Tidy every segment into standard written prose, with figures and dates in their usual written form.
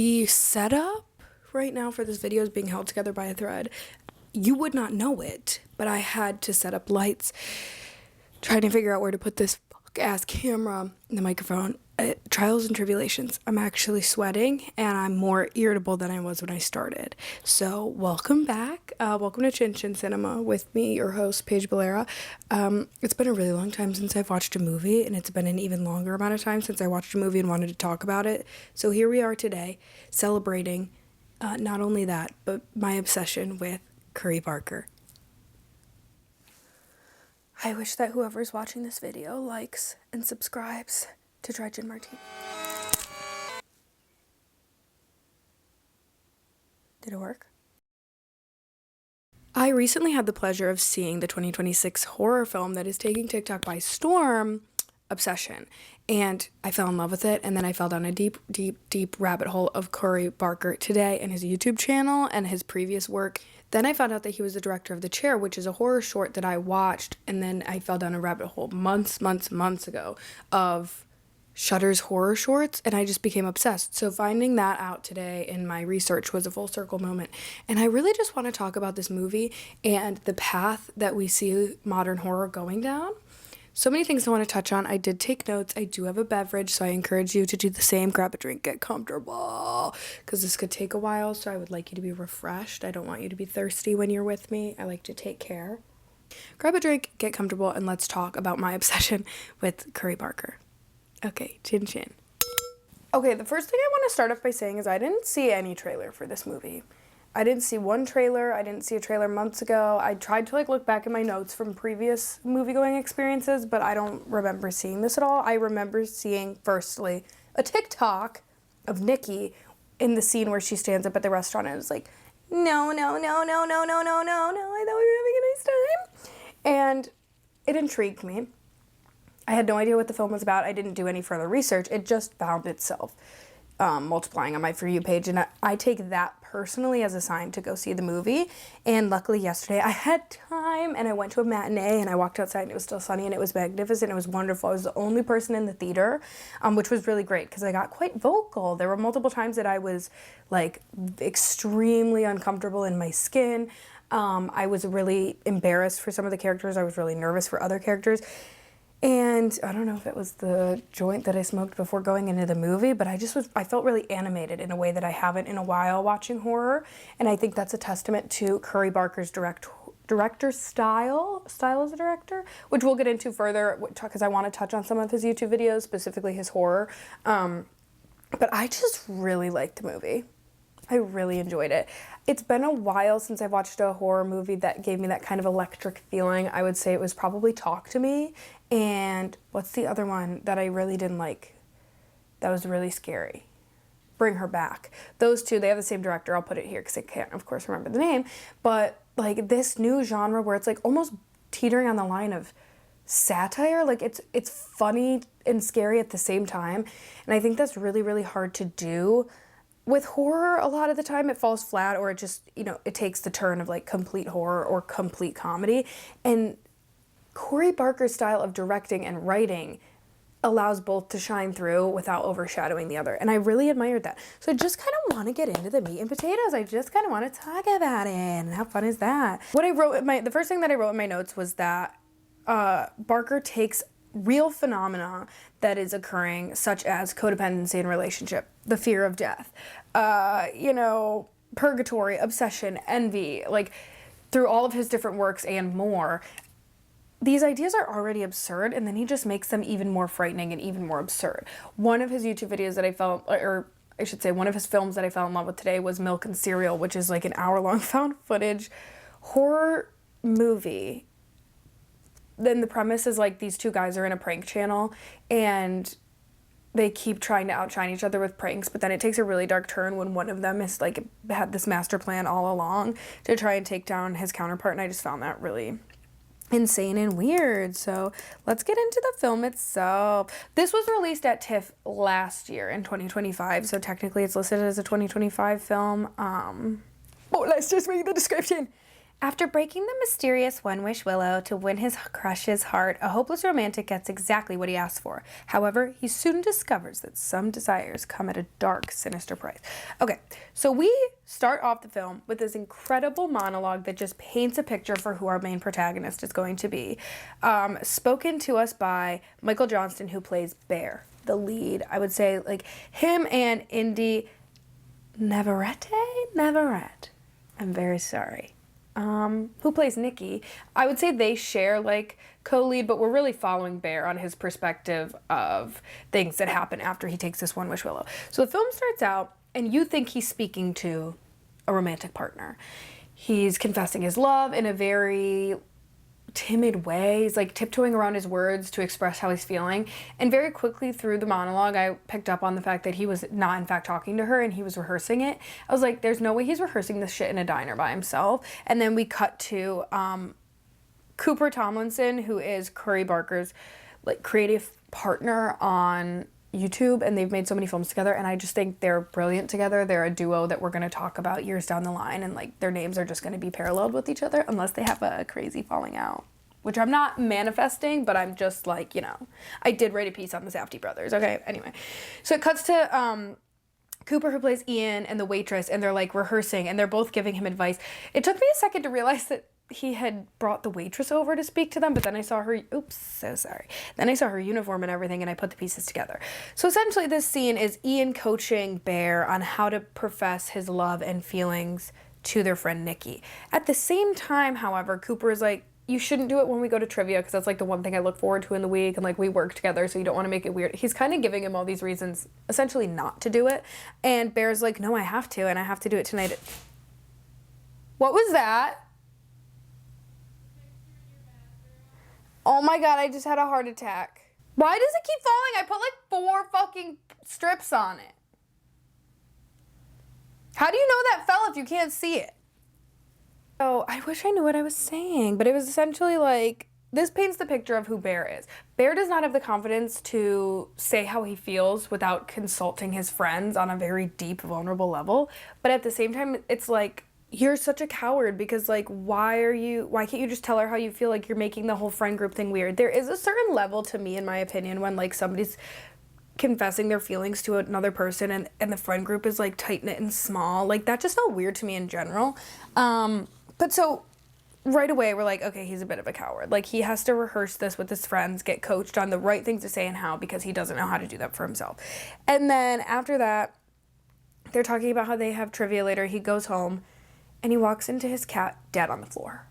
The setup right now for this video is being held together by a thread. You would not know it, but I had to set up lights, trying to figure out where to put this fuck-ass camera and the microphone. Trials and tribulations. I'm actually sweating, and I'm more irritable than I was when I started. So welcome back. Welcome to Chin Chin Cinema with me, your host, Paige Valera. It's been a really long time since I've watched a movie, and it's been an even longer amount of time since I watched a movie and wanted to talk about it. So here we are today, celebrating not only that, but my obsession with Curry Barker. I wish that whoever's watching this video likes and subscribes to Dry Gin Martini. Did it work? I recently had the pleasure of seeing the 2026 horror film that is taking TikTok by storm, Obsession, and I fell in love with it, and then I fell down a deep rabbit hole of Curry Barker today and his YouTube channel and his previous work. Then I found out that he was the director of The Chair, which is a horror short that I watched, and then I fell down a rabbit hole months ago of Shudder's horror shorts, and I just became obsessed. So finding that out today in my research was a full circle moment. And I really just want to talk about this movie and the path that we see modern horror going down. So many things I want to touch on. I did take notes. I do have a beverage, so I encourage you to do the same. Grab a drink, get comfortable, because this could take a while, so I would like you to be refreshed. I don't want you to be thirsty when you're with me. I like to take care. Grab a drink, get comfortable, and let's talk about my obsession with Curry Barker. Okay, chin chin. Okay, the first thing I want to start off by saying is I didn't see any trailer for this movie. I didn't see one trailer. I didn't see a trailer months ago. I tried to look back at my notes from previous movie-going experiences, but I don't remember seeing this at all. I remember seeing, firstly, a TikTok of Nikki in the scene where she stands up at the restaurant and is like, no, I thought we were having a nice time. And it intrigued me. I had no idea what the film was about. I didn't do any further research. It just found itself multiplying on my For You page, and I take that personally as a sign to go see the movie. And luckily yesterday I had time, and I went to a matinee, and I walked outside and it was still sunny, and it was magnificent. It was wonderful. I was the only person in the theater, which was really great because I got quite vocal. There were multiple times that I was like extremely uncomfortable in my skin. I was really embarrassed for some of the characters. I was really nervous for other characters. And I don't know if it was the joint that I smoked before going into the movie, but I felt really animated in a way that I haven't in a while watching horror. And I think that's a testament to Curry Barker's director style as a director, which we'll get into further because I want to touch on some of his YouTube videos, specifically his horror. But I just really liked the movie. I really enjoyed it. It's been a while since I've watched a horror movie that gave me that kind of electric feeling. I would say it was probably Talk to Me. And what's the other one that I really didn't like? That was really scary. Bring Her Back. Those two, they have the same director. I'll put it here because I can't, of course, remember the name. But like this new genre where it's like almost teetering on the line of satire. Like it's funny and scary at the same time. And I think that's really, really hard to do. With horror, a lot of the time it falls flat, or it just, it takes the turn of like complete horror or complete comedy. And Curry Barker's style of directing and writing allows both to shine through without overshadowing the other. And I really admired that. So I just kind of want to get into the meat and potatoes. I just kind of want to talk about it. And how fun is that? The first thing that I wrote in my notes was that Barker takes real phenomena that is occurring, such as codependency in relationship, the fear of death, purgatory, obsession, envy, like through all of his different works and more. These ideas are already absurd, and then he just makes them even more frightening and even more absurd. One of his YouTube videos that one of his films that I fell in love with today was Milk and Cereal, which is like an hour-long found footage horror movie. Then the premise is like these two guys are in a prank channel, and they keep trying to outshine each other with pranks, but then it takes a really dark turn when one of them is like had this master plan all along to try and take down his counterpart, and I just found that really insane and weird. So let's get into the film itself. This was released at TIFF last year in 2025, so technically it's listed as a 2025 film. Let's just read the description. After breaking the mysterious one-wish willow to win his crush's heart, a hopeless romantic gets exactly what he asked for. However, he soon discovers that some desires come at a dark, sinister price. Okay, so we start off the film with this incredible monologue that just paints a picture for who our main protagonist is going to be. Spoken to us by Michael Johnston, who plays Bear, the lead. I would say, like, him and Indy Navarrete? I'm very sorry. Who plays Nikki. I would say they share like co-lead, but we're really following Bear on his perspective of things that happen after he takes this one wish willow. So the film starts out and you think he's speaking to a romantic partner. He's confessing his love in a very timid way. He's like tiptoeing around his words to express how he's feeling. And very quickly through the monologue, I picked up on the fact that he was not in fact talking to her and he was rehearsing it. I was like, there's no way he's rehearsing this shit in a diner by himself. And then we cut to Cooper Tomlinson, who is Curry Barker's like creative partner on YouTube, and they've made so many films together, and I just think they're brilliant together. They're a duo that we're going to talk about years down the line, and like their names are just going to be paralleled with each other unless they have a crazy falling out, which I'm not manifesting, but I'm just like, you know, I did write a piece on the Safdie brothers. Okay, anyway, so it cuts to Cooper, who plays Ian, and the waitress, and they're like rehearsing, and they're both giving him advice. It took me a second to realize that he had brought the waitress over to speak to them, but then I saw her, Then I saw her uniform and everything, and I put the pieces together. So essentially this scene is Ian coaching Bear on how to profess his love and feelings to their friend Nikki. At the same time, however, Cooper is like, you shouldn't do it when we go to trivia, because that's like the one thing I look forward to in the week, and like we work together, so you don't want to make it weird. He's kind of giving him all these reasons essentially not to do it, and Bear's like, no, I have to, and I have to do it tonight. What was that? Oh my god, I just had a heart attack. Why does it keep falling? I put like 4 fucking strips on it. How do you know that fell if you can't see it? Oh, I wish I knew what I was saying, but it was essentially like, this paints the picture of who Bear is. Bear does not have the confidence to say how he feels without consulting his friends on a very deep, vulnerable level. But at the same time, it's like, you're such a coward, because like, why can't you just tell her how you feel? Like, you're making the whole friend group thing weird. There is a certain level, to me, in my opinion, when like somebody's confessing their feelings to another person and the friend group is like tight-knit and small. Like, that just felt weird to me in general. But so right away we're like, okay, he's a bit of a coward. Like, he has to rehearse this with his friends, get coached on the right things to say and how, because he doesn't know how to do that for himself. And then after that, they're talking about how they have trivia later. He goes home and he walks into his cat dead on the floor.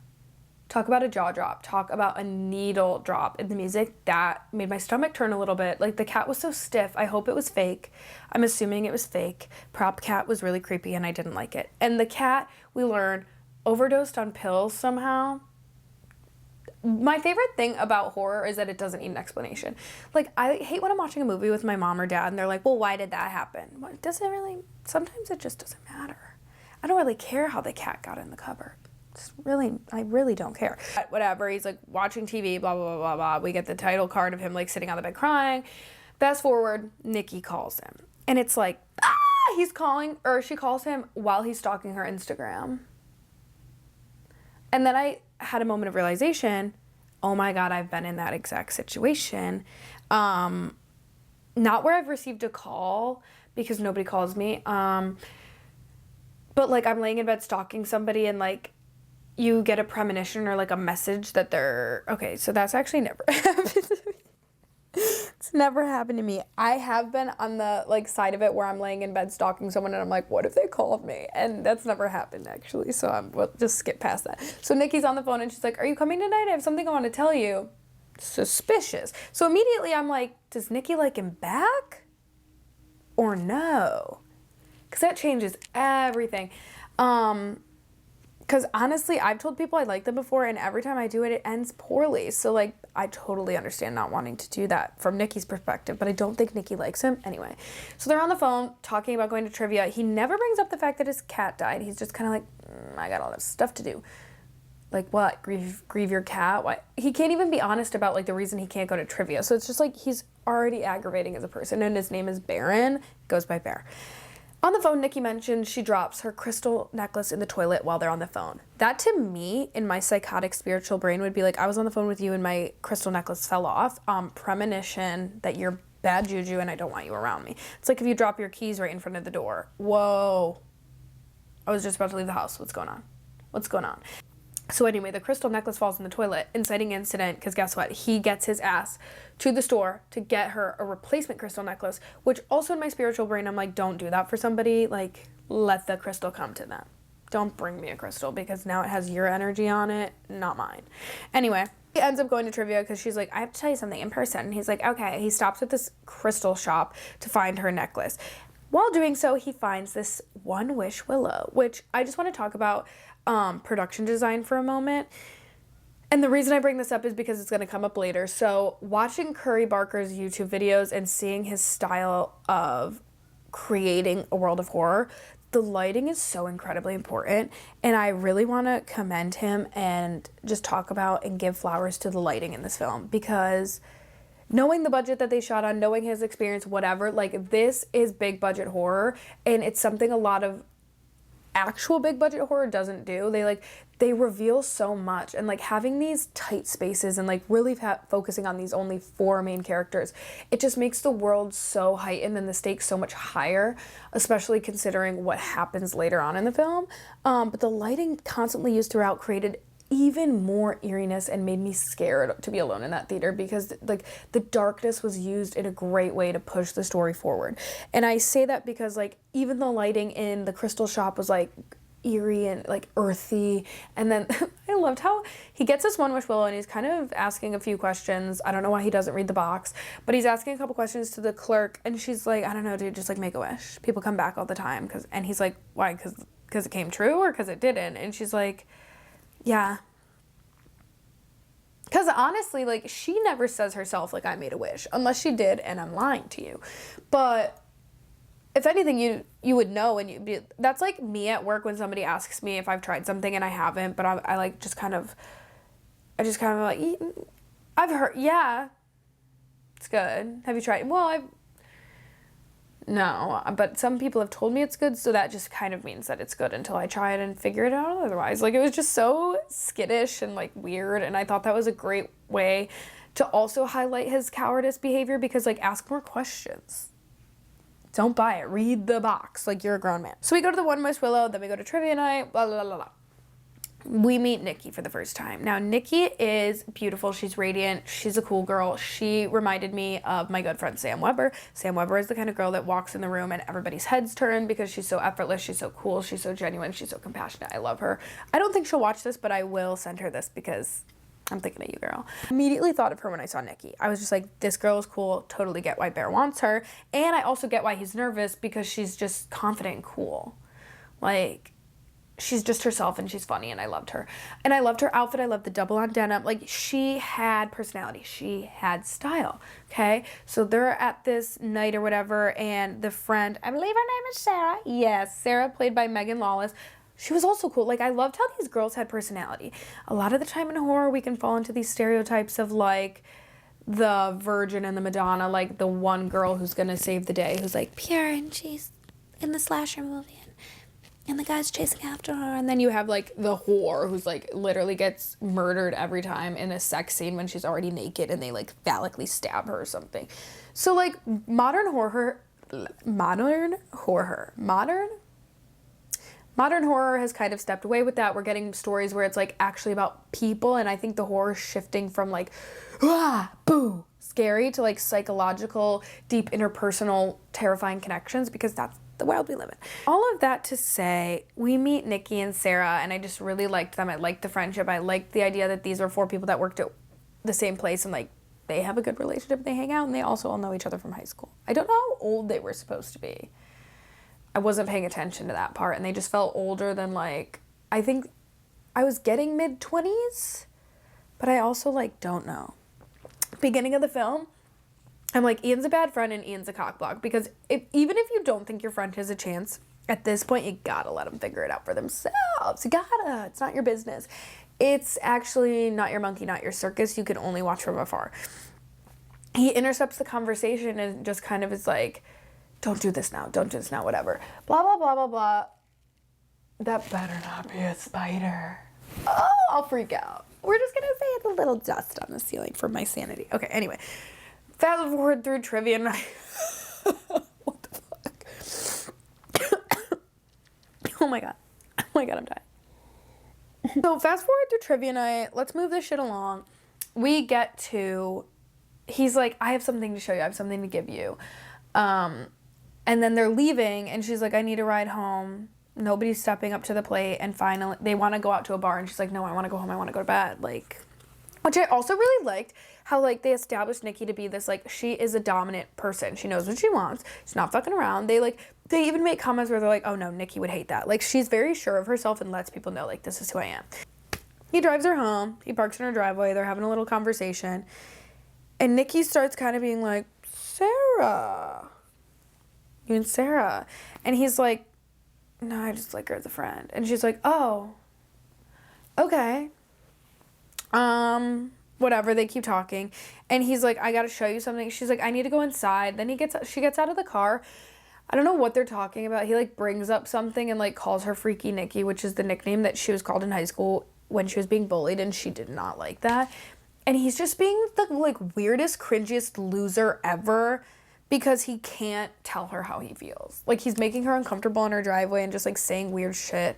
Talk about a jaw drop. Talk about a needle drop in the music. That made my stomach turn a little bit. Like, the cat was so stiff. I hope it was fake. I'm assuming it was fake. Prop cat was really creepy and I didn't like it. And the cat, we learn, overdosed on pills somehow. My favorite thing about horror is that it doesn't need an explanation. Like, I hate when I'm watching a movie with my mom or dad and they're like, well, why did that happen? Well, it doesn't really, sometimes it just doesn't matter. I don't really care how the cat got in the cupboard. I really don't care. Whatever, he's like watching TV, blah, blah, blah, blah, blah. We get the title card of him like sitting on the bed crying. Fast forward, Nikki calls him. And it's like, she calls him while he's stalking her Instagram. And then I had a moment of realization, oh my God, I've been in that exact situation. Not where I've received a call, because nobody calls me. But like, I'm laying in bed stalking somebody and like, you get a premonition or like a message that they're, okay, so that's actually never happened to me. It's never happened to me. I have been on the like side of it where I'm laying in bed stalking someone and I'm like, what if they called me? And that's never happened actually. So we'll just skip past that. So Nikki's on the phone and she's like, are you coming tonight? I have something I want to tell you. Suspicious. So immediately I'm like, does Nikki like him back or no? Because that changes everything. Because honestly, I've told people I like them before, and every time I do it, it ends poorly. So, like, I totally understand not wanting to do that from Nikki's perspective, but I don't think Nikki likes him. Anyway, so they're on the phone talking about going to trivia. He never brings up the fact that his cat died. He's just kind of like, I got all this stuff to do. Like, what? Grieve your cat? What? He can't even be honest about, like, the reason he can't go to trivia. So it's just, like, he's already aggravating as a person, and his name is Baron. Goes by Bear. On the phone, Nikki mentions she drops her crystal necklace in the toilet while they're on the phone. That to me, in my psychotic spiritual brain, would be like, I was on the phone with you and my crystal necklace fell off. Premonition that you're bad juju and I don't want you around me. It's like if you drop your keys right in front of the door. Whoa. I was just about to leave the house. What's going on? What's going on? So anyway, the crystal necklace falls in the toilet, inciting incident, because guess what? He gets his ass to the store to get her a replacement crystal necklace, which also in my spiritual brain, I'm like, don't do that for somebody. Like, let the crystal come to them. Don't bring me a crystal because now it has your energy on it, not mine. Anyway, he ends up going to trivia because she's like, I have to tell you something in person. And he's like, okay. He stops at this crystal shop to find her necklace. While doing so, he finds this One Wish willow, which I just want to talk about production design for a moment. And the reason I bring this up is because it's going to come up later. So watching Curry Barker's YouTube videos and seeing his style of creating a world of horror, the lighting is so incredibly important. And I really want to commend him and just talk about and give flowers to the lighting in this film, because knowing the budget that they shot on, knowing his experience, whatever, like, this is big budget horror, and it's something a lot of actual big budget horror doesn't do. They reveal so much, and like having these tight spaces and like really focusing on these only 4 main characters, it just makes the world so heightened and the stakes so much higher, especially considering what happens later on in the film. But the lighting constantly used throughout created even more eeriness and made me scared to be alone in that theater, because like the darkness was used in a great way to push the story forward. And I say that because like even the lighting in the crystal shop was like eerie and like earthy. And then I loved how he gets this One Wish willow and he's kind of asking a few questions. I don't know why he doesn't read the box, but he's asking a couple questions to the clerk, and she's like, I don't know, dude, just like make a wish. People come back all the time. And he's like, why? Because it came true or because it didn't? And she's like, yeah. Because honestly, like, she never says herself, like, I made a wish. Unless she did, and I'm lying to you. But if anything, you would know, and you'd be... That's like me at work when somebody asks me if I've tried something and I haven't, but I like, just kind of... I just kind of like, I've heard... Yeah. It's good. Have you tried... Well, No, but some people have told me it's good, so that just kind of means that it's good until I try it and figure it out otherwise. Like, it was just so skittish and, like, weird, and I thought that was a great way to also highlight his cowardice behavior, because, like, ask more questions. Don't buy it. Read the box. Like, you're a grown man. So we go to the One Wish willow, then we go to trivia night, blah, blah, blah, blah. We meet Nikki for the first time. Now, Nikki is beautiful. She's radiant. She's a cool girl. She reminded me of my good friend Sam Weber. Sam Weber is the kind of girl that walks in the room and everybody's heads turn because she's so effortless. She's so cool. She's so genuine. She's so compassionate. I love her. I don't think she'll watch this, but I will send her this because I'm thinking of you, girl. Immediately thought of her when I saw Nikki. I was just like, this girl is cool. Totally get why Bear wants her. And I also get why he's nervous, because she's just confident and cool. Like... she's just herself and she's funny, and I loved her. And I loved her outfit. I loved the double on denim. Like, she had personality. She had style, okay? So they're at this night or whatever, and the friend, I believe her name is Sarah. Yes, Sarah, played by Megan Lawless. She was also cool. Like, I loved how these girls had personality. A lot of the time in horror, we can fall into these stereotypes of, like, the Virgin and the Madonna, like, the one girl who's gonna save the day, who's, like, pure, and she's in the slasher movie. And the guy's chasing after her. And then you have, like, the whore who's, like, literally gets murdered every time in a sex scene when she's already naked and they, like, phallically stab her or something. So, like, modern horror has kind of stepped away with that. We're getting stories where it's, like, actually about people. And I think the horror is shifting from, like, boo, scary to, like, psychological, deep, interpersonal, terrifying connections, because that's the world we live in. All of that to say, we meet Nikki and Sarah, and I just really liked them. I liked the friendship. I liked the idea that these were 4 people that worked at the same place, and like, they have a good relationship, they hang out, and they also all know each other from high school. I don't know how old they were supposed to be. I wasn't paying attention to that part, and they just felt older than, like, I think I was getting mid-20s, but I also, like, don't know. Beginning of the film, I'm like, Ian's a bad friend and Ian's a cockblock, because even if you don't think your friend has a chance, at this point, you gotta let them figure it out for themselves. You gotta. It's not your business. It's actually not your monkey, not your circus. You can only watch from afar. He intercepts the conversation and just kind of is like, don't do this now, whatever. Blah, blah, blah, blah, blah. That better not be a spider. Oh, I'll freak out. We're just gonna say it's a little dust on the ceiling for my sanity. Okay, anyway. Fast forward through trivia night. What the fuck? Oh my god, I'm dying. So fast forward through trivia night. Let's move this shit along. We get to, he's like, I have something to show you. I have something to give you. And then they're leaving, and she's like, I need a ride home. Nobody's stepping up to the plate, and finally they want to go out to a bar, and she's like, no, I want to go home. I want to go to bed. Like, which I also really liked how, like, they established Nikki to be this, like, she is a dominant person. She knows what she wants. She's not fucking around. They even make comments where they're like, oh no, Nikki would hate that. Like, she's very sure of herself and lets people know, like, this is who I am. He drives her home. He parks in her driveway. They're having a little conversation. And Nikki starts kind of being like, Sarah. You and Sarah. And he's like, no, I just like her as a friend. And she's like, oh, okay. Whatever. They keep talking. And he's like, I gotta show you something. She's like, I need to go inside. Then she gets out of the car. I don't know what they're talking about. He, like, brings up something and, like, calls her Freaky Nikki, which is the nickname that she was called in high school when she was being bullied, and she did not like that. And he's just being the, like, weirdest, cringiest loser ever because he can't tell her how he feels. Like, he's making her uncomfortable in her driveway and just, like, saying weird shit.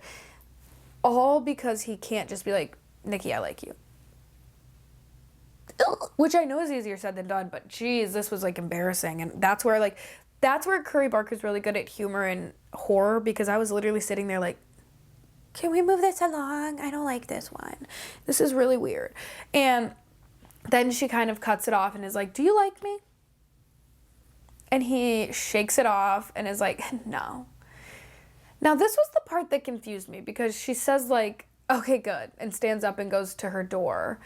All because he can't just be like, Nikki, I like you. Which I know is easier said than done, but geez, this was, like, embarrassing. And that's where Curry Barker's really good at humor and horror, because I was literally sitting there like, can we move this along? I don't like this one. This is really weird. And then she kind of cuts it off and is like, do you like me? And he shakes it off and is like, no. Now, this was the part that confused me, because she says, like, okay, good, and stands up and goes to her door.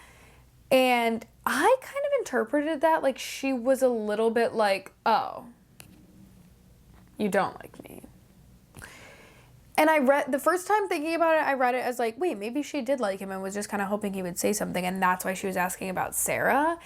And I kind of interpreted that like she was a little bit like, oh, you don't like me. And the first time thinking about it, I read it as like, wait, maybe she did like him and was just kind of hoping he would say something, and that's why she was asking about Sarah.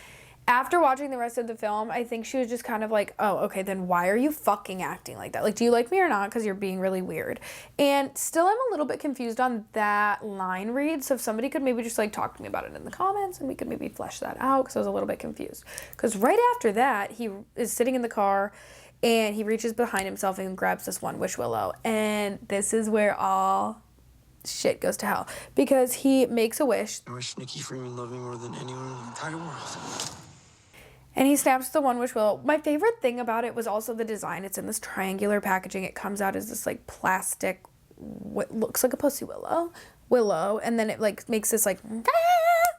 After watching the rest of the film, I think she was just kind of like, oh, okay, then why are you fucking acting like that? Like, do you like me or not? Because you're being really weird. And still, I'm a little bit confused on that line read. So if somebody could maybe just, like, talk to me about it in the comments, and we could maybe flesh that out, because I was a little bit confused. Because right after that, he is sitting in the car, and he reaches behind himself and grabs this one wish willow. And this is where all shit goes to hell. Because he makes a wish. I wish Nikki Freeman loved me more than anyone in the entire world. And he snaps the one wish willow. My favorite thing about it was also the design. It's in this triangular packaging. It comes out as this, like, plastic, what looks like a pussy willow. And then it, like, makes this, like,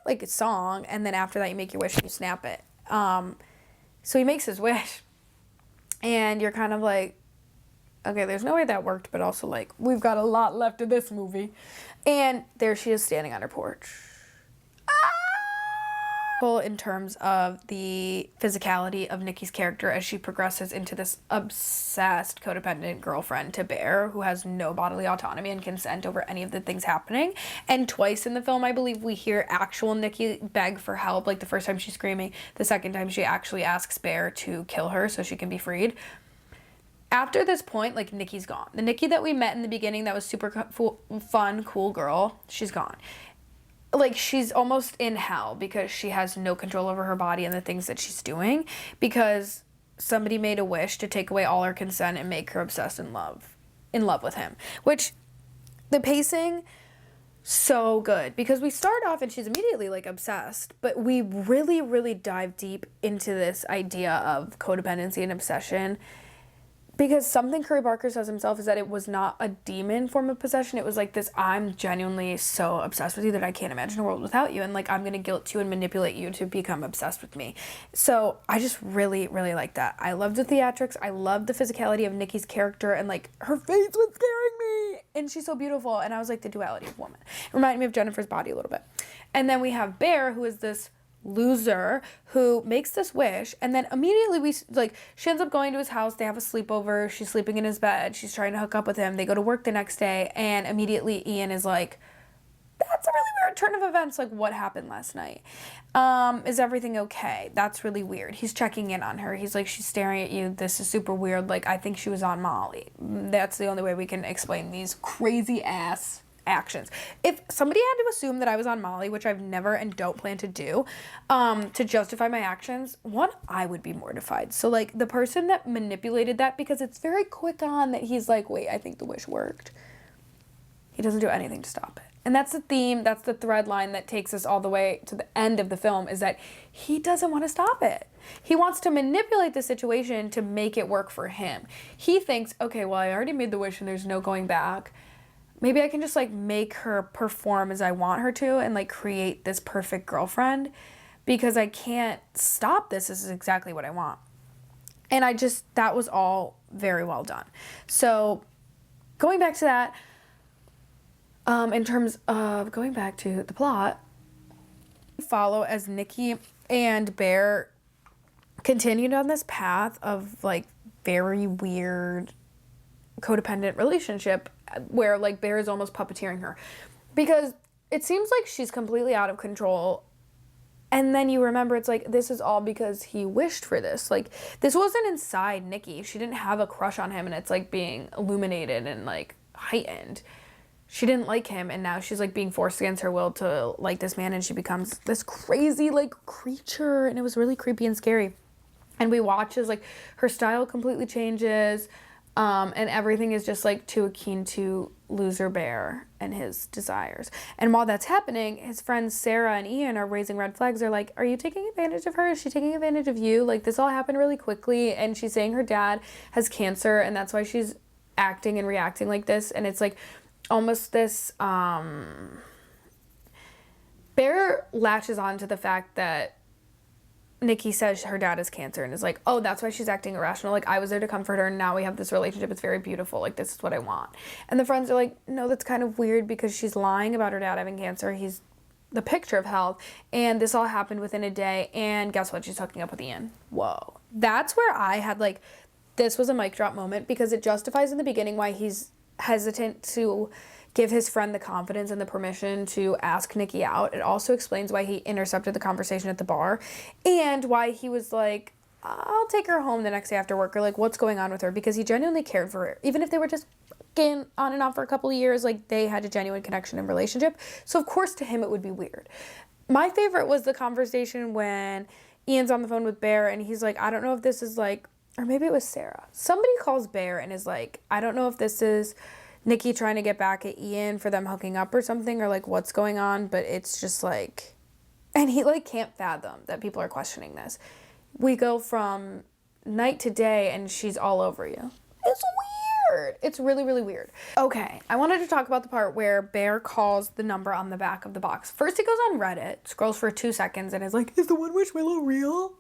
like a song. And then after that, you make your wish and you snap it. So he makes his wish. And you're kind of like, okay, there's no way that worked. But also, like, we've got a lot left of this movie. And there she is standing on her porch. In terms of the physicality of Nikki's character as she progresses into this obsessed codependent girlfriend to Bear, who has no bodily autonomy and consent over any of the things happening. And twice in the film, I believe, we hear actual Nikki beg for help. Like, the first time she's screaming, the second time she actually asks Bear to kill her so she can be freed. After this point, like, Nikki's gone. The Nikki that we met in the beginning that was super fun, cool girl, she's gone. Like, she's almost in hell because she has no control over her body and the things that she's doing, because somebody made a wish to take away all her consent and make her obsessed in love with him. Which, the pacing, so good, because we start off and she's immediately, like, obsessed, but we really, really dive deep into this idea of codependency and obsession. Because something Curry Barker says himself is that it was not a demon form of possession. It was like this, I'm genuinely so obsessed with you that I can't imagine a world without you. And, like, I'm going to guilt you and manipulate you to become obsessed with me. So I just really, really like that. I loved the theatrics. I loved the physicality of Nikki's character. And, like, her face was scaring me. And she's so beautiful. And I was like, the duality of woman. It reminded me of Jennifer's Body a little bit. And then we have Bear, who is this loser who makes this wish, and then immediately she ends up going to his house. They have a sleepover. She's sleeping in his bed. She's trying to hook up with him. They go to work the next day, and immediately Ian is like, that's a really weird turn of events. Like, what happened last night? Is everything okay? That's really weird. He's checking in on her. He's like, she's staring at you. This is super weird. Like, I think she was on Molly. That's the only way we can explain these crazy ass actions. If somebody had to assume that I was on Molly, which I've never and don't plan to do, to justify my actions, one, I would be mortified. So, like, the person that manipulated that, because it's very quick on that he's like, wait, I think the wish worked. He doesn't do anything to stop it. And that's the theme, that's the thread line that takes us all the way to the end of the film, is that he doesn't want to stop it. He wants to manipulate the situation to make it work for him. He thinks, okay, well, I already made the wish and there's no going back. Maybe I can just, like, make her perform as I want her to and, like, create this perfect girlfriend, because I can't stop this. This is exactly what I want. And that was all very well done. So going back to that, in terms of going back to the plot, follow as Nikki and Bear continued on this path of, like, very weird codependent relationship where, like, Bear is almost puppeteering her, because it seems like she's completely out of control. And then you remember it's like, this is all because he wished for this. Like, this wasn't inside Nikki. She didn't have a crush on him and it's, like, being illuminated and, like, heightened. She didn't like him, and now she's, like, being forced against her will to like this man, and she becomes this crazy, like, creature, and it was really creepy and scary. And we watch as, like, her style completely changes, and everything is just, like, too akin to loser Bear and his desires. And while that's happening, his friends Sarah and Ian are raising red flags. They're like, are you taking advantage of her? Is she taking advantage of you? Like, this all happened really quickly, and she's saying her dad has cancer, and that's why she's acting and reacting like this. And it's, like, almost this, Bear latches on to the fact that Nikki says her dad has cancer and is like, oh, that's why she's acting irrational. Like, I was there to comfort her, and now we have this relationship. It's very beautiful. Like, this is what I want. And the friends are like, no, that's kind of weird, because she's lying about her dad having cancer. He's the picture of health, and this all happened within a day, and guess what? She's hooking up with Ian. Whoa. That's where I had, like, this was a mic drop moment, because it justifies in the beginning why he's hesitant to give his friend the confidence and the permission to ask Nikki out. It also explains why he intercepted the conversation at the bar, and why he was like, I'll take her home the next day after work, or, like, what's going on with her, because he genuinely cared for her. Even if they were just fucking on and off for a couple of years, like, they had a genuine connection and relationship. So of course to him it would be weird. My favorite was the conversation when Ian's on the phone with Bear, and he's like, I don't know if this is, like, or maybe it was Sarah. Somebody calls Bear and is like, I don't know if this is Nikki trying to get back at Ian for them hooking up or something, or, like, what's going on, but it's just, like, and he, like, can't fathom that people are questioning this. We go from night to day, and she's all over you. It's weird. It's really, really weird. Okay, I wanted to talk about the part where Bear calls the number on the back of the box. First, he goes on Reddit, scrolls for 2 seconds, and is like, is the One Wish Willow real?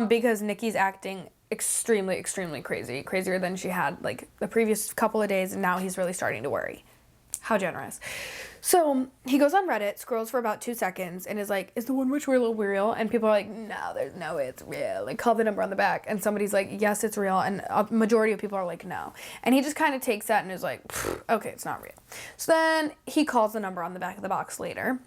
Because Nikki's acting extremely, extremely crazy. Crazier than she had, like, the previous couple of days, and now he's really starting to worry. How generous. So he goes on Reddit, scrolls for about 2 seconds, and is like, is the One Wish Willow real? And people are like, no, there's no way it's real. Like, call the number on the back. And somebody's like, yes, it's real. And a majority of people are like, no. And he just kind of takes that and is like, okay, it's not real. So then he calls the number on the back of the box later.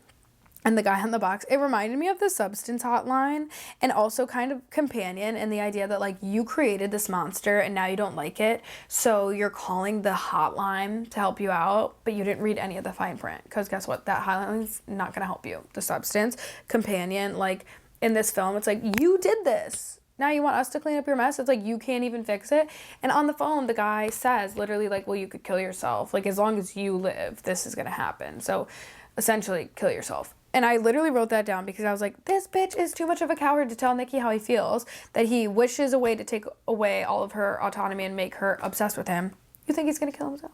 And the guy on the box, it reminded me of the Substance hotline, and also kind of Companion, and the idea that, like, you created this monster and now you don't like it, so you're calling the hotline to help you out, but you didn't read any of the fine print, because guess what? That hotline's not going to help you. The Substance, Companion, like, in this film, it's like, you did this. Now you want us to clean up your mess? It's like, you can't even fix it. And on the phone, the guy says, literally, like, well, you could kill yourself. Like, as long as you live, this is going to happen. So, essentially, kill yourself. And I literally wrote that down because I was like, this bitch is too much of a coward to tell Nikki how he feels, that he wishes a way to take away all of her autonomy and make her obsessed with him. You think he's going to kill himself?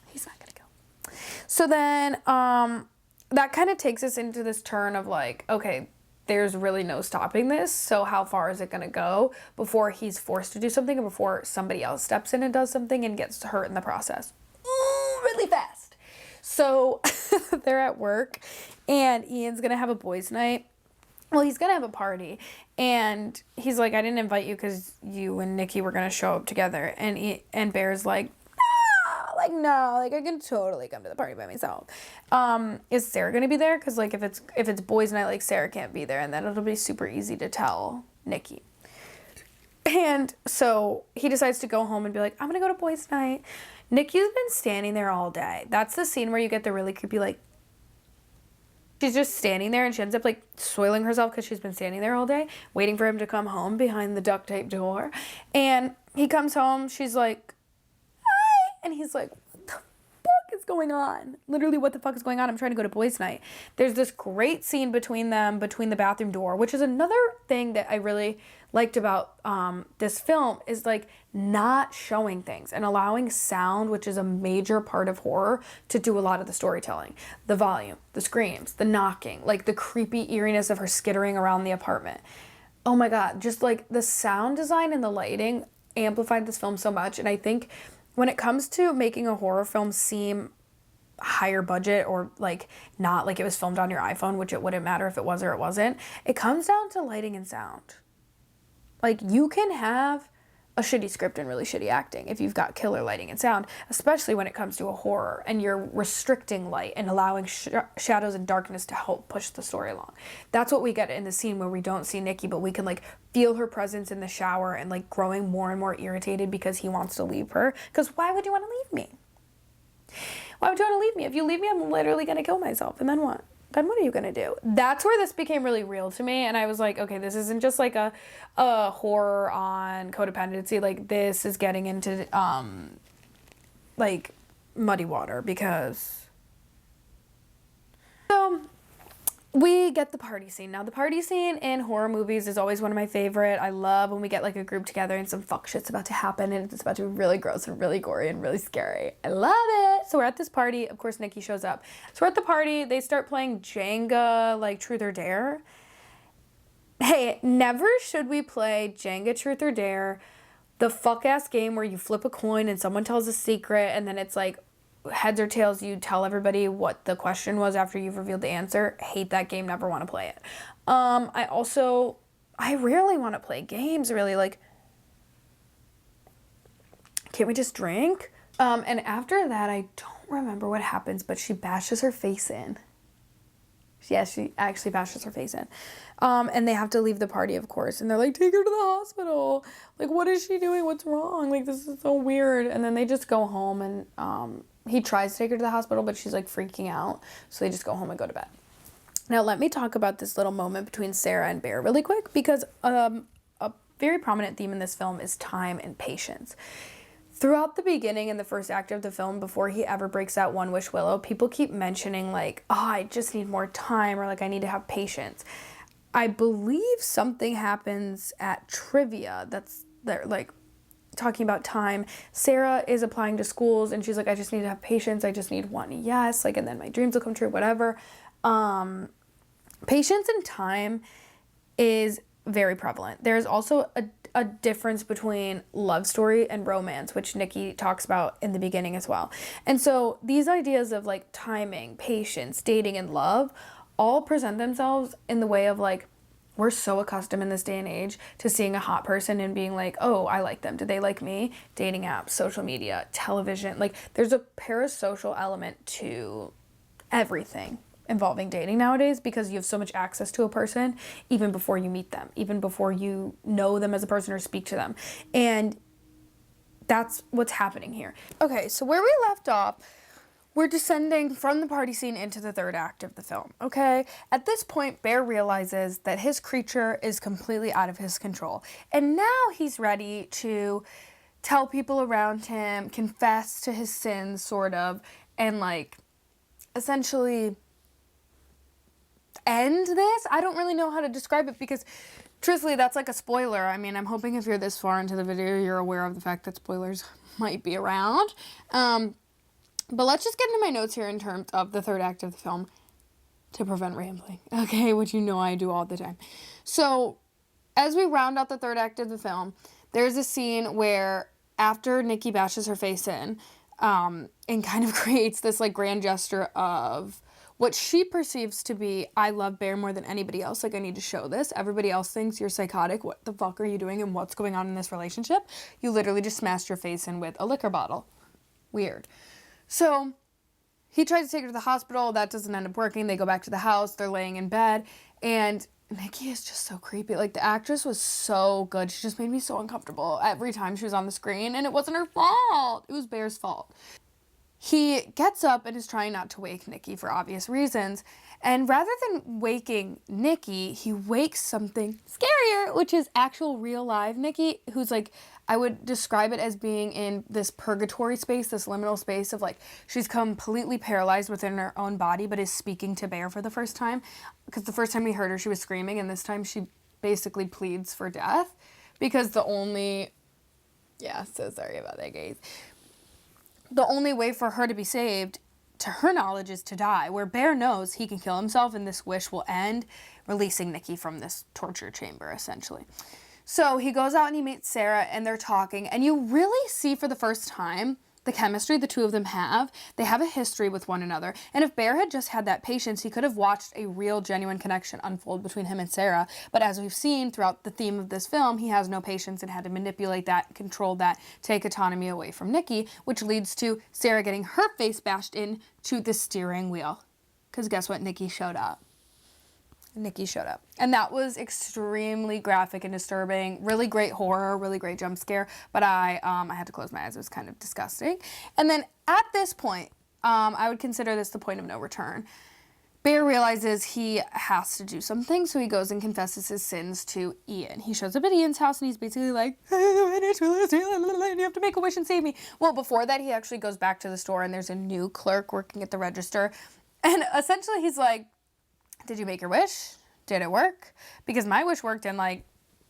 He's not going to kill him. So then that kind of takes us into this turn of, like, okay, there's really no stopping this. So how far is it going to go before he's forced to do something, or before somebody else steps in and does something and gets hurt in the process? Really fast. So they're at work, and Ian's gonna have a boys' night. Well, he's gonna have a party, and he's like, I didn't invite you because you and Nikki were gonna show up together. And Bear's like, like, no, like, I can totally come to the party by myself. Is Sarah gonna be there? Because, like, if it's boys' night, like, Sarah can't be there, and then it'll be super easy to tell Nikki. And so he decides to go home and be like, I'm gonna go to boys' night. Nikki's been standing there all day. That's the scene where you get the really creepy, like, she's just standing there and she ends up, like, soiling herself because she's been standing there all day, waiting for him to come home behind the duct tape door. And he comes home, she's like, hi, and he's like, what the fuck is going on? Literally, what the fuck is going on? I'm trying to go to boys' night. There's this great scene between them, between the bathroom door, which is another thing that I really liked about this film, is like not showing things and allowing sound, which is a major part of horror, to do a lot of the storytelling. The volume, the screams, the knocking, like the creepy eeriness of her skittering around the apartment. Oh my God, just like the sound design and the lighting amplified this film so much. And I think when it comes to making a horror film seem higher budget, or like not like it was filmed on your iPhone, which it wouldn't matter if it was or it wasn't, it comes down to lighting and sound. Like, you can have a shitty script and really shitty acting if you've got killer lighting and sound, especially when it comes to a horror and you're restricting light and allowing shadows and darkness to help push the story along. That's what we get in the scene where we don't see Nikki, but we can, like, feel her presence in the shower and, like, growing more and more irritated because he wants to leave her. Because why would you want to leave me? Why would you want to leave me? If you leave me, I'm literally going to kill myself. And then what? Then what are you gonna do? That's where this became really real to me, and I was like, okay, this isn't just like a horror on codependency. Like, this is getting into like muddy water, because so we get the party scene. Now, the party scene in horror movies is always one of my favorite. I love when we get like a group together and some fuck shit's about to happen and it's about to be really gross and really gory and really scary. I love it. So we're at this party. Of course, Nikki shows up. So we're at the party. They start playing Jenga, like Truth or Dare. Hey, never should we play Jenga, Truth or Dare, the fuck-ass game where you flip a coin and someone tells a secret and then it's like, heads or tails, you tell everybody what the question was after you've revealed the answer. Hate that game, never want to play it. I rarely want to play games, really. Like, can't we just drink? And after that, I don't remember what happens, but she bashes her face in. Yeah, she actually bashes her face in. And they have to leave the party, of course. And they're like, take her to the hospital. Like, what is she doing? What's wrong? Like, this is so weird. And then they just go home and, he tries to take her to the hospital, but she's like freaking out. So they just go home and go to bed. Now, let me talk about this little moment between Sarah and Bear really quick, because a very prominent theme in this film is time and patience. Throughout the beginning and the first act of the film, before he ever breaks out One Wish Willow, people keep mentioning like, oh, I just need more time, or like I need to have patience. I believe something happens at trivia that's there, like, talking about time. Sarah is applying to schools and she's like, I just need to have patience. I just need one yes, like, and then my dreams will come true, whatever. Patience and time is very prevalent. There's also a difference between love story and romance, which Nikki talks about in the beginning as well. And so these ideas of like timing, patience, dating, and love all present themselves in the way of like, we're so accustomed in this day and age to seeing a hot person and being like, oh, I like them. Do they like me? Dating apps, social media, television. Like, there's a parasocial element to everything involving dating nowadays, because you have so much access to a person even before you meet them, even before you know them as a person or speak to them. And that's what's happening here. Okay, so where we left off, we're descending from the party scene into the third act of the film, okay? At this point, Bear realizes that his creature is completely out of his control. And now he's ready to tell people around him, confess to his sins, sort of, and, like, essentially end this. I don't really know how to describe it, because truthfully, that's like a spoiler. I mean, I'm hoping if you're this far into the video, you're aware of the fact that spoilers might be around. But let's just get into my notes here in terms of the third act of the film to prevent rambling, okay, which you know I do all the time. So as we round out the third act of the film, there's a scene where after Nikki bashes her face in and kind of creates this like grand gesture of what she perceives to be, I love Bear more than anybody else. Like, I need to show this. Everybody else thinks you're psychotic. What the fuck are you doing and what's going on in this relationship? You literally just smashed your face in with a liquor bottle. Weird. So he tries to take her to the hospital. That doesn't end up working. They go back to the house. They're laying in bed. And Nikki is just so creepy. Like, the actress was so good. She just made me so uncomfortable every time she was on the screen. And it wasn't her fault. It was Bear's fault. He gets up and is trying not to wake Nikki for obvious reasons. And rather than waking Nikki, he wakes something scarier, which is actual real live Nikki, who's like, I would describe it as being in this purgatory space, this liminal space of like, she's completely paralyzed within her own body, but is speaking to Bear for the first time. Because the first time we heard her, she was screaming, and this time she basically pleads for death. Because so sorry about that, guys. The only way for her to be saved, to her knowledge, is to die, where Bear knows he can kill himself and this wish will end, releasing Nikki from this torture chamber, essentially. So he goes out and he meets Sarah, and they're talking, and you really see for the first time the chemistry the two of them have. They have a history with one another, and if Bear had just had that patience, he could have watched a real, genuine connection unfold between him and Sarah. But as we've seen throughout the theme of this film, he has no patience and had to manipulate that, control that, take autonomy away from Nikki, which leads to Sarah getting her face bashed into the steering wheel. Because guess what? Nikki showed up. And that was extremely graphic and disturbing. Really great horror, really great jump scare. But I had to close my eyes. It was kind of disgusting. And then at this point, I would consider this the point of no return. Bear realizes he has to do something, so he goes and confesses his sins to Ian. He shows up at Ian's house, and he's basically like, you have to make a wish and save me. Well, before that, he actually goes back to the store, and there's a new clerk working at the register. And essentially, he's like, did you make your wish? Did it work? Because my wish worked, and like,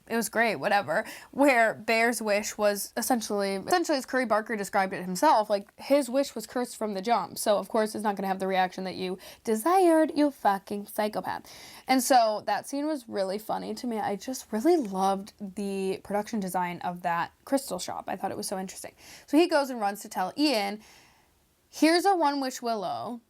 it was great, whatever. Where Bear's wish was essentially as Curry Barker described it himself, like, his wish was cursed from the jump. So of course it's not going to have the reaction that you desired, you fucking psychopath. And so that scene was really funny to me. I just really loved the production design of that crystal shop. I thought it was so interesting. So he goes and runs to tell Ian, here's a one wish willow.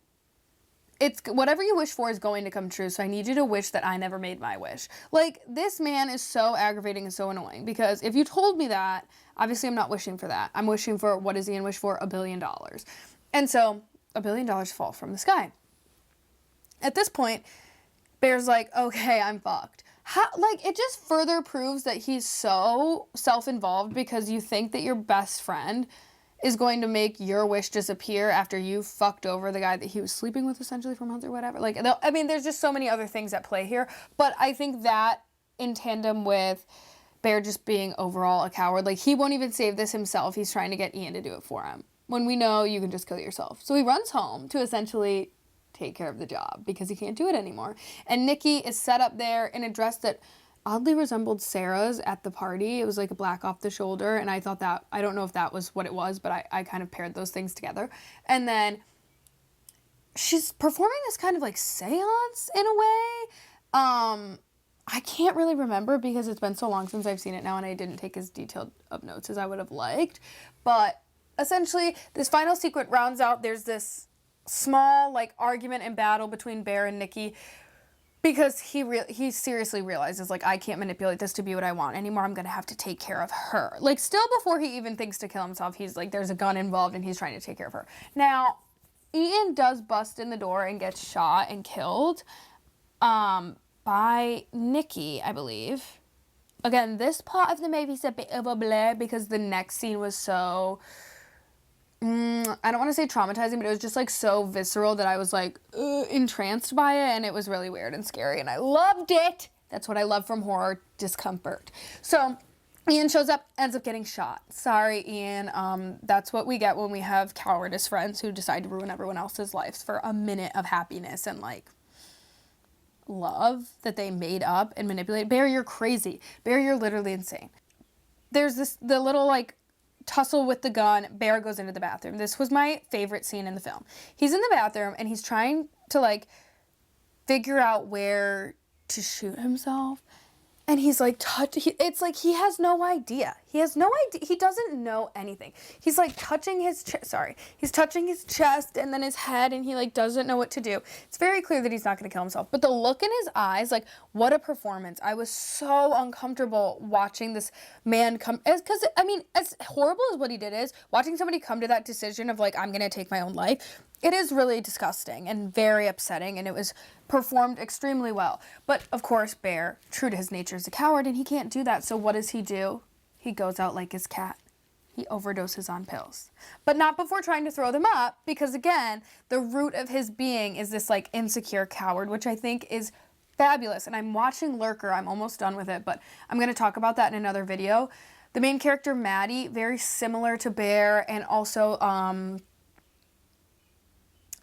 It's whatever you wish for is going to come true, so I need you to wish that I never made my wish. Like, this man is so aggravating and so annoying, because if you told me that, obviously I'm not wishing for that. I'm wishing for, what does Ian wish for? $1 billion. And so, $1 billion fall from the sky. At this point, Bear's like, okay, I'm fucked. Like, it just further proves that he's so self-involved, because you think that your best friend is going to make your wish disappear after you fucked over the guy that he was sleeping with, essentially, for months or whatever. Like, I mean, there's just so many other things at play here. But I think that, in tandem with Bear just being overall a coward, like, he won't even save this himself. He's trying to get Ian to do it for him, when we know you can just kill yourself. So he runs home to essentially take care of the job, because he can't do it anymore. And Nikki is set up there in a dress that oddly resembled Sarah's at the party. It was like a black off the shoulder, and I thought that, I don't know if that was what it was, but I kind of paired those things together. And then she's performing this kind of like seance in a way. I can't really remember, because it's been so long since I've seen it now, and I didn't take as detailed of notes as I would have liked. But essentially, this final sequence rounds out. There's this small like argument and battle between Bear and Nikki, because he seriously realizes, like, I can't manipulate this to be what I want anymore. I'm going to have to take care of her. Like, still before he even thinks to kill himself, he's like, there's a gun involved, and he's trying to take care of her. Now, Ian does bust in the door and gets shot and killed by Nikki, I believe. Again, this part of the movie is a bit of a blur, because the next scene was so, I don't want to say traumatizing, but it was just like so visceral that I was like entranced by it, and it was really weird and scary, and I loved it. That's what I love from horror, discomfort. So Ian shows up, ends up getting shot. Sorry, Ian. That's what we get when we have cowardice friends who decide to ruin everyone else's lives for a minute of happiness and like love that they made up and manipulate. Bear, you're crazy. Bear, you're literally insane. There's the little like tussle with the gun. Bear goes into the bathroom. This was my favorite scene in the film. He's in the bathroom and he's trying to like figure out where to shoot himself, and he's like it's like he has no idea. He has no idea. He doesn't know anything. He's like touching his he's touching his chest and then his head, and he like doesn't know what to do. It's very clear that he's not going to kill himself. But the look in his eyes, like, what a performance. I was so uncomfortable watching this man come, because I mean, as horrible as what he did is, watching somebody come to that decision of like, I'm going to take my own life, it is really disgusting and very upsetting, and it was performed extremely well. But of course, Bear, true to his nature, is a coward, and he can't do that. So what does he do? He goes out like his cat. He overdoses on pills. But not before trying to throw them up, because again, the root of his being is this like insecure coward, which I think is fabulous. And I'm watching Lurker. I'm almost done with it, but I'm going to talk about that in another video. The main character, Maddie, very similar to Bear, and also, I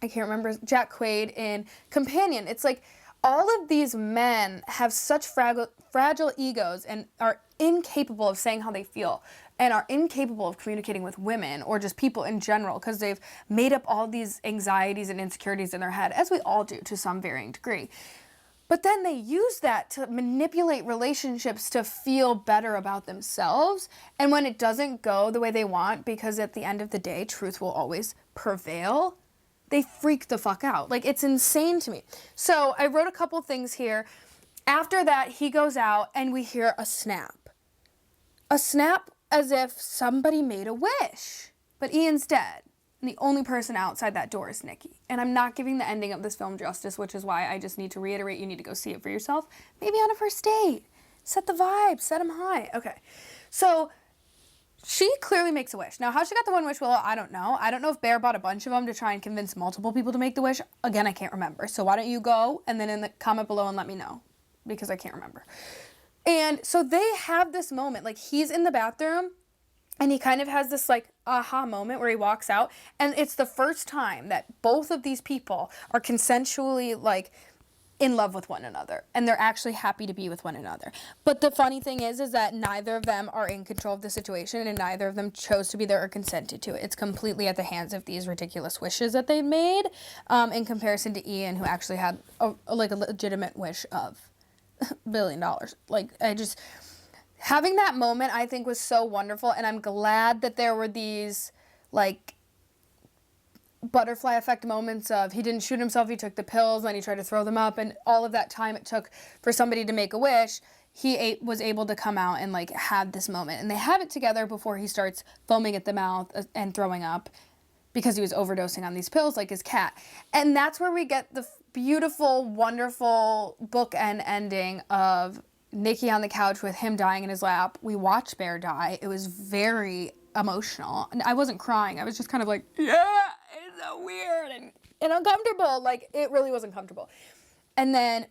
can't remember, Jack Quaid in Companion. It's like all of these men have such fragile egos and are incapable of saying how they feel, and are incapable of communicating with women or just people in general, because they've made up all these anxieties and insecurities in their head, as we all do to some varying degree. But then they use that to manipulate relationships to feel better about themselves. And when it doesn't go the way they want, because at the end of the day, truth will always prevail, they freak the fuck out. Like, it's insane to me. So I wrote a couple things here. After that, he goes out and we hear a snap. A snap as if somebody made a wish. But Ian's dead. And the only person outside that door is Nikki. And I'm not giving the ending of this film justice, which is why I just need to reiterate, you need to go see it for yourself. Maybe on a first date. Set the vibe. Set them high. Okay. So she clearly makes a wish. Now, how she got the one wish, Willow, I don't know. I don't know if Bear bought a bunch of them to try and convince multiple people to make the wish. Again, I can't remember. So why don't you go and then in the comment below and let me know, because I can't remember. And so they have this moment, like he's in the bathroom and he kind of has this like aha moment where he walks out, and it's the first time that both of these people are consensually like in love with one another, and they're actually happy to be with one another. But the funny thing is that neither of them are in control of the situation, and neither of them chose to be there or consented to it. It's completely at the hands of these ridiculous wishes that they made, in comparison to Ian, who actually had a legitimate wish of $1 billion. Like, having that moment, I think, was so wonderful, and I'm glad that there were these like butterfly effect moments of he didn't shoot himself, he took the pills, and then he tried to throw them up, and all of that time it took for somebody to make a wish, was able to come out and like have this moment. And they have it together before he starts foaming at the mouth and throwing up because he was overdosing on these pills like his cat. And that's where we get the beautiful, wonderful bookend ending of Nikki on the couch with him dying in his lap. We watched Bear die. It was very emotional. And I wasn't crying. I was just kind of like, yeah, it's so weird and uncomfortable. Like, it really was uncomfortable. And then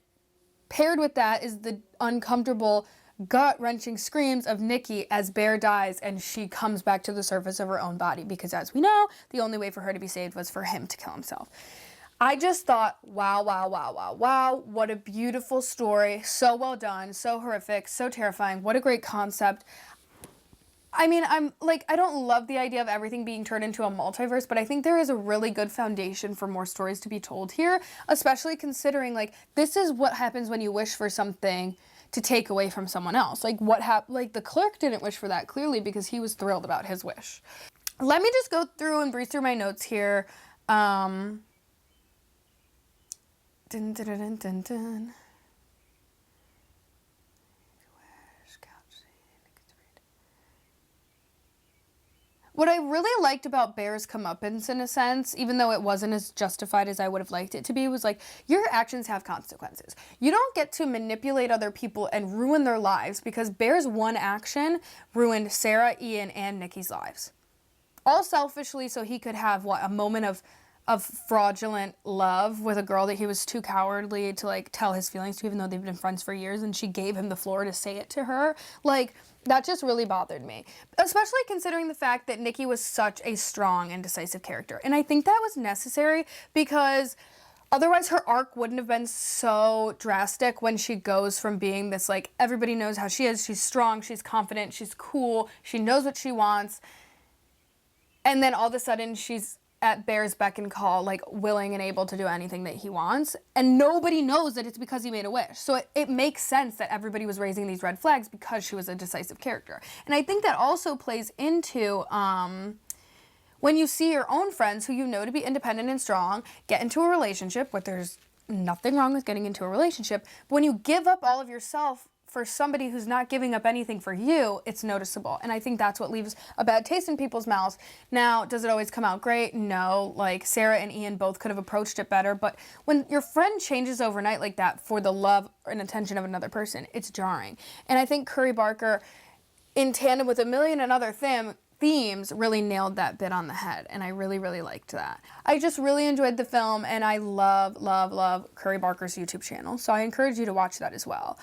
paired with that is the uncomfortable, gut-wrenching screams of Nikki as Bear dies and she comes back to the surface of her own body, because as we know, the only way for her to be saved was for him to kill himself. I just thought, wow, wow, wow, wow, wow, what a beautiful story. So well done, so horrific, so terrifying. What a great concept. I mean, I don't love the idea of everything being turned into a multiverse, but I think there is a really good foundation for more stories to be told here, especially considering, like, this is what happens when you wish for something to take away from someone else. Like, the clerk didn't wish for that, clearly, because he was thrilled about his wish. Let me just go through and breeze through my notes here. Dun, dun, dun, dun, dun, dun. What I really liked about Bear's comeuppance, in a sense, even though it wasn't as justified as I would have liked it to be, was like, your actions have consequences. You don't get to manipulate other people and ruin their lives, because Bear's one action ruined Sarah, Ian, and Nikki's lives. All selfishly so he could have, a moment of fraudulent love with a girl that he was too cowardly to, like, tell his feelings to, even though they've been friends for years, and she gave him the floor to say it to her. Like, that just really bothered me, especially considering the fact that Nikki was such a strong and decisive character. And I think that was necessary, because otherwise her arc wouldn't have been so drastic when she goes from being this, like, everybody knows how she is, she's strong, she's confident, she's cool, she knows what she wants, and then all of a sudden she's at bear's beck and call, like willing and able to do anything that he wants, and nobody knows that it's because he made a wish. So it makes sense that everybody was raising these red flags because she was a decisive character. And I think that also plays into when you see your own friends who you know to be independent and strong get into a relationship, what there's nothing wrong with getting into a relationship, but when you give up all of yourself for somebody who's not giving up anything for you, it's noticeable. And I think that's what leaves a bad taste in people's mouths. Now, does it always come out great? No. Like, Sarah and Ian both could have approached it better. But when your friend changes overnight like that for the love and attention of another person, it's jarring. And I think Curry Barker, in tandem with a million and other themes, really nailed that bit on the head. And I really, really liked that. I just really enjoyed the film, and I love, love, love Curry Barker's YouTube channel. So I encourage you to watch that as well.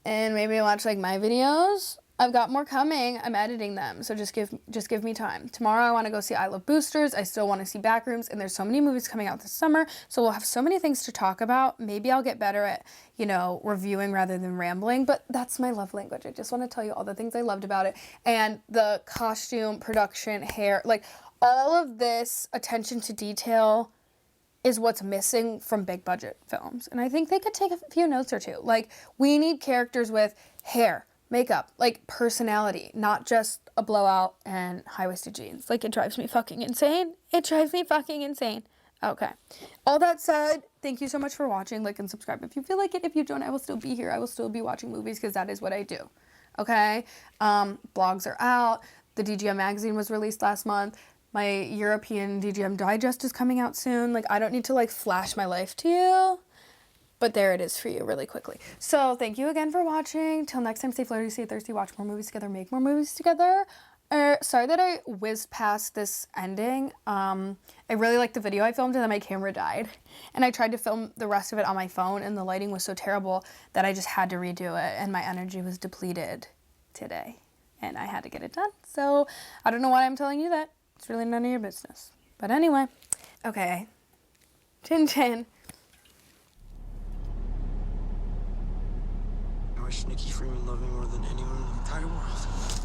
And maybe watch like my videos. I've got more coming. I'm editing them, so just give me time. Tomorrow I want to go see I Love Boosters. I still want to see Backrooms, and there's so many movies coming out this summer, so we'll have so many things to talk about. Maybe I'll get better at, reviewing rather than rambling, but that's my love language. I just want to tell you all the things I loved about it, and the costume, production, hair, like all of this attention to detail is what's missing from big budget films. And I think they could take a few notes or two. Like, we need characters with hair, makeup, like personality, not just a blowout and high-waisted jeans. Like, it drives me fucking insane. It drives me fucking insane. Okay. All that said, thank you so much for watching. Like and subscribe if you feel like it. If you don't, I will still be here. I will still be watching movies because that is what I do. Okay? Blogs are out. The DGM magazine was released last month. My European DGM Digest is coming out soon. Like, I don't need to, like, flash my life to you, but there it is for you really quickly. So thank you again for watching. Till next time, stay flirty, stay thirsty, watch more movies together, make more movies together. Sorry that I whizzed past this ending. I really liked the video I filmed, and then my camera died. And I tried to film the rest of it on my phone, and the lighting was so terrible that I just had to redo it, and my energy was depleted today, and I had to get it done. So I don't know why I'm telling you that. It's really none of your business. But anyway, okay. Chin chin. I wish Nikki Freeman loved me more than anyone in the entire world.